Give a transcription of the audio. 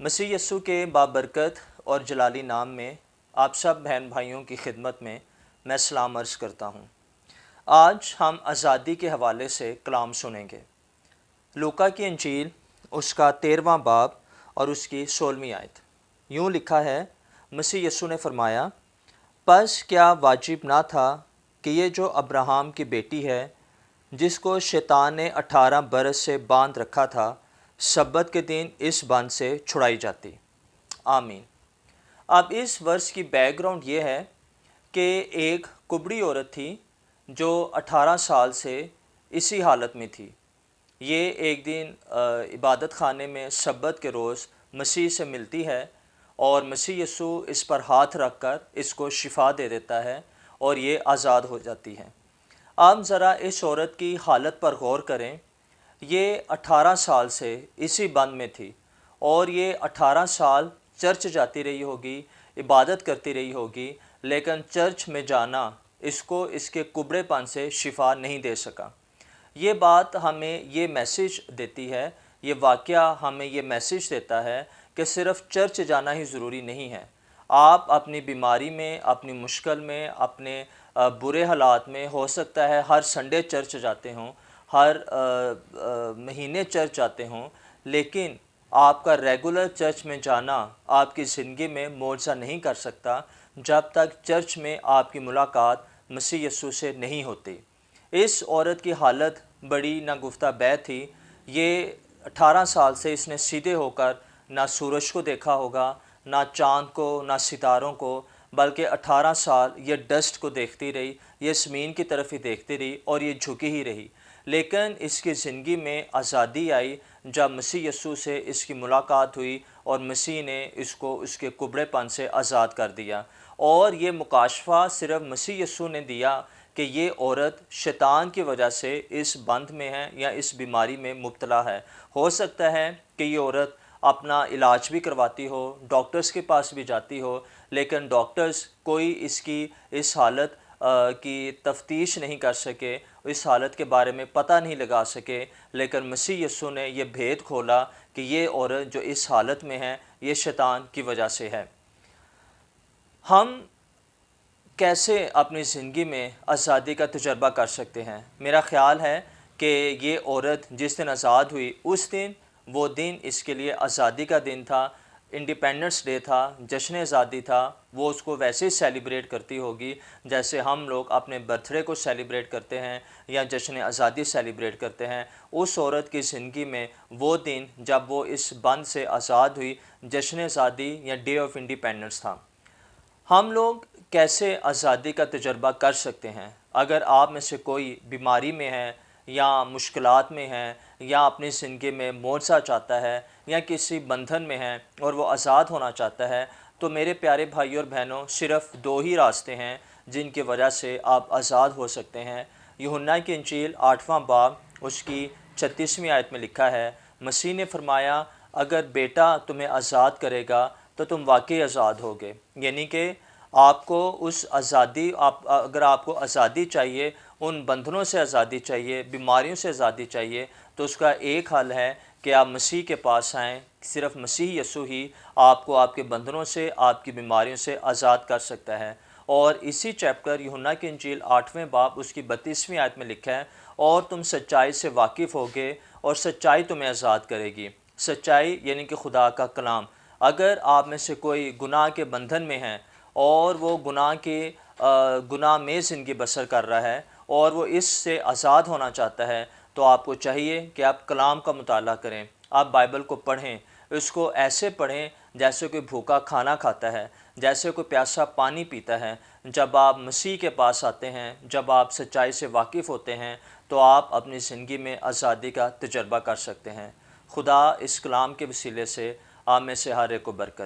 मसीह यस्सु के बाबरकत और जलाली नाम में आप सब बहन भाइयों की खिदमत में मैं सलाम अर्ज़ करता हूँ। आज हम आज़ादी के हवाले से कलाम सुनेंगे। लूका की इंजील उसका 13वां बाब और उसकी 16वीं आयत। यूँ लिखा है, मसीह यस्सु ने फरमाया, बस क्या वाजिब ना था कि ये जो अब्राहम की बेटी है, जिसको शैतान ने 18 बरस से बांध रखा था, सब्बत के दिन इस बंध से छुड़ाई जाती। आमीन। अब इस वर्ष की बैकग्राउंड ये है कि एक कुबड़ी औरत थी जो 18 साल से इसी हालत में थी। ये एक दिन इबादत खाने में सब्बत के रोज़ मसीह से मिलती है और मसीह यस्सु इस पर हाथ रख कर इसको शिफा दे देता है और ये आज़ाद हो जाती है। आप ज़रा इस औरत की हालत पर गौर करें। ये 18 साल से इसी बंद में थी और ये 18 साल चर्च जाती रही होगी, इबादत करती रही होगी, लेकिन चर्च में जाना इसको इसके कुबड़ेपन से शिफा नहीं दे सका। ये बात हमें ये मैसेज देती है, ये वाक़या हमें ये मैसेज देता है कि सिर्फ़ चर्च जाना ही ज़रूरी नहीं है। आप अपनी बीमारी में, अपनी मुश्किल में, अपने बुरे हालात में हो सकता है हर संडे चर्च जाते हों, हर महीने चर्च जाते हों, लेकिन आपका रेगुलर चर्च में जाना आपकी ज़िंदगी में मौजज़ा नहीं कर सकता जब तक चर्च में आपकी मुलाकात मसीह यस्सु से नहीं होती। इस औरत की हालत बड़ी नागुफ्ता बैद थी। ये 18 साल से इसने सीधे होकर ना सूरज को देखा होगा, ना चाँद को, ना सितारों को, बल्कि 18 साल ये डस्ट को देखती रही, ये ज़मीन की तरफ ही देखती रही और ये झुकी ही रही। लेकिन इसकी ज़िंदगी में आज़ादी आई जब मसीह यस्सु से इसकी मुलाकात हुई और मसीह ने इसको उसके कुबड़ेपन से आज़ाद कर दिया। और ये मुकाशफा सिर्फ मसीह यस्सु ने दिया कि ये औरत शैतान की वजह से इस बंध में है या इस बीमारी में मुब्तला है। हो सकता है कि ये औरत अपना इलाज भी करवाती हो, डॉक्टर्स के पास भी जाती हो, लेकिन डॉक्टर्स कोई इसकी इस हालत की तफ्तीश नहीं कर सके, इस हालत के बारे में पता नहीं लगा सके। लेकिन मसीह यस्सु ने यह भेद खोला कि ये औरत जो इस हालत में है, ये शैतान की वजह से है। हम कैसे अपनी ज़िंदगी में आज़ादी का तजर्बा कर सकते हैं? मेरा ख़्याल है कि ये औरत जिस दिन आज़ाद हुई, उस दिन वो दिन इसके लिए आज़ादी का दिन था, इंडिपेंडेंस डे था, जश्न आज़ादी था। वो उसको वैसे ही सेलिब्रेट करती होगी जैसे हम लोग अपने बर्थडे को सेलिब्रेट करते हैं या जश्न आज़ादी सेलिब्रेट करते हैं। उस औरत की ज़िंदगी में वो दिन जब वो इस बंद से आज़ाद हुई, जश्न आज़ादी या डे ऑफ इंडिपेंडेंस था। हम लोग कैसे आज़ादी का तजर्बा कर सकते हैं? अगर आप में से कोई बीमारी में है या मुश्किलात में है या अपनी ज़िंदगी में मौजज़ा चाहता है या किसी बंधन में है और वो आज़ाद होना चाहता है, तो मेरे प्यारे भाइयों और बहनों, सिर्फ़ 2 ही रास्ते हैं जिनकी वजह से आप आज़ाद हो सकते हैं। यूहन्ना की इंजील 8वां बाब उसकी 36वीं आयत में लिखा है, मसीह ने फरमाया, अगर बेटा तुम्हें आज़ाद करेगा तो तुम वाकई आज़ाद होगे। यानी कि आपको उस आज़ादी, अगर आपको आज़ादी चाहिए, उन बंधनों से आज़ादी चाहिए, बीमारियों से आज़ादी चाहिए, तो उसका एक हल है कि आप मसीह के पास आएँ। सिर्फ़ मसीह यस्सु ही आपको आपके बंधनों से, आपकी बीमारियों से आज़ाद कर सकता है। और इसी चैप्टर यूहन्ना की इंजील 8वें बाब उसकी 32वीं आयत में लिखा है, और तुम सच्चाई से वाकिफ़ होगे और सच्चाई तुम्हें आज़ाद करेगी। सच्चाई यानी कि खुदा का कलाम। अगर आप में से कोई गुनाह के बंधन में है और वो गुनाह में ज़िंदगी बसर कर रहा है और वो इससे आज़ाद होना चाहता है, तो आपको चाहिए कि आप कलाम का मुताला करें, आप बाइबल को पढ़ें। इसको ऐसे पढ़ें जैसे कोई भूखा खाना खाता है, जैसे कोई प्यासा पानी पीता है। जब आप मसीह के पास आते हैं, जब आप सच्चाई से वाकिफ़ होते हैं, तो आप अपनी ज़िंदगी में आज़ादी का तजर्बा कर सकते हैं। खुदा इस कलाम के वसीले से आप में से हर एक को बरकत